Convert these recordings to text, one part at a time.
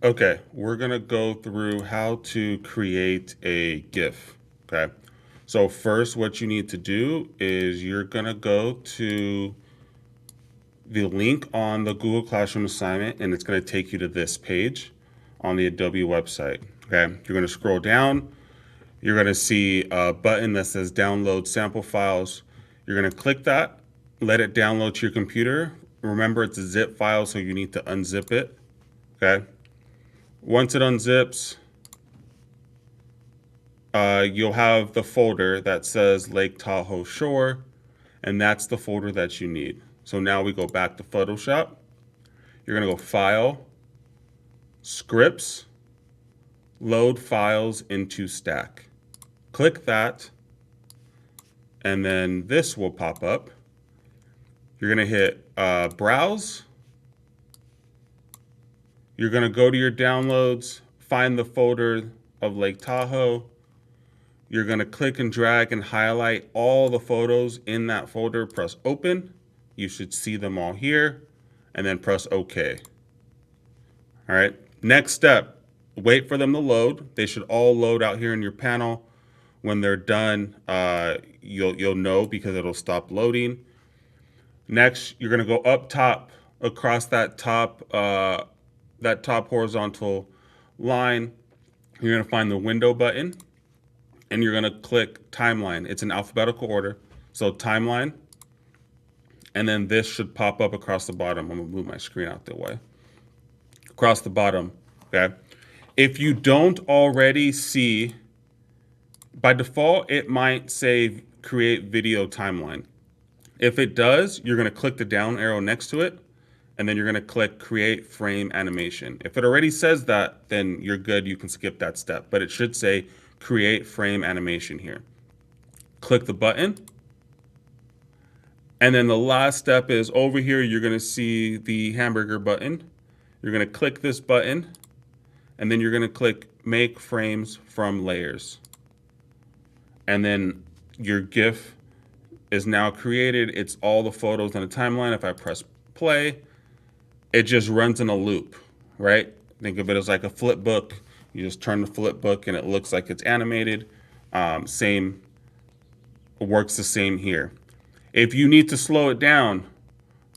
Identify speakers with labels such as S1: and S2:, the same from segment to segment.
S1: Okay, we're gonna go through how to create a GIF. Okay, so first, what you need to do is you're gonna go to the link on the Google Classroom assignment, and it's gonna take you to this page on the Adobe website. Okay, you're gonna scroll down. You're gonna see a button that says Download Sample Files. You're gonna click that, let it download to your computer. Remember, it's a zip file, so you need to unzip it. Okay. Once it unzips, you'll have the folder that says Lake Tahoe Shore, and that's the folder that you need. So now we go back to Photoshop. You're gonna go File, Scripts, Load Files into Stack. Click that, and then this will pop up. You're gonna hit Browse. You're gonna go to your downloads, find the folder of Lake Tahoe. You're gonna click and drag and highlight all the photos in that folder, press open. You should see them all here, and then press OK. All right, next step, wait for them to load. They should all load out here in your panel. When they're done, you'll know because it'll stop loading. Next, you're gonna go up top across that top horizontal line. You're gonna find the window button, and you're gonna click timeline. It's in alphabetical order. So timeline, and then this should pop up across the bottom. I'm gonna move my screen out the way. Across the bottom, okay? If you don't already see, by default, it might say create video timeline. If it does, you're gonna click the down arrow next to it, and then you're gonna click create frame animation. If it already says that, then you're good, you can skip that step, but it should say create frame animation here. Click the button. And then the last step is over here, you're gonna see the hamburger button. You're gonna click this button, and then you're gonna click make frames from layers. And then your GIF is now created. It's all the photos on the timeline. If I press play, it just runs in a loop, right? Think of it as like a flip book. You just turn the flip book and it looks like it's animated. Same, works the same here. If you need to slow it down,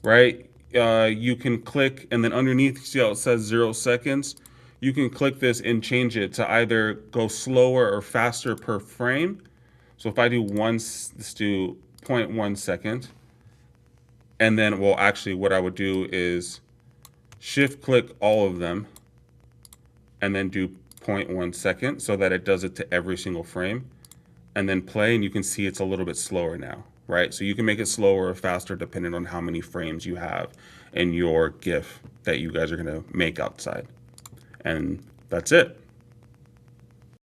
S1: right, you can click, and then underneath, see how it says 0 seconds? You can click this and change it to either go slower or faster per frame. So if I do let's do 0.1 second. And then, well, actually what I would do is shift click all of them and then do 0.1 second so that it does it to every single frame, and then play, and you can see it's a little bit slower now, right? So you can make it slower or faster depending on how many frames you have in your GIF that you guys are gonna make outside. And that's it.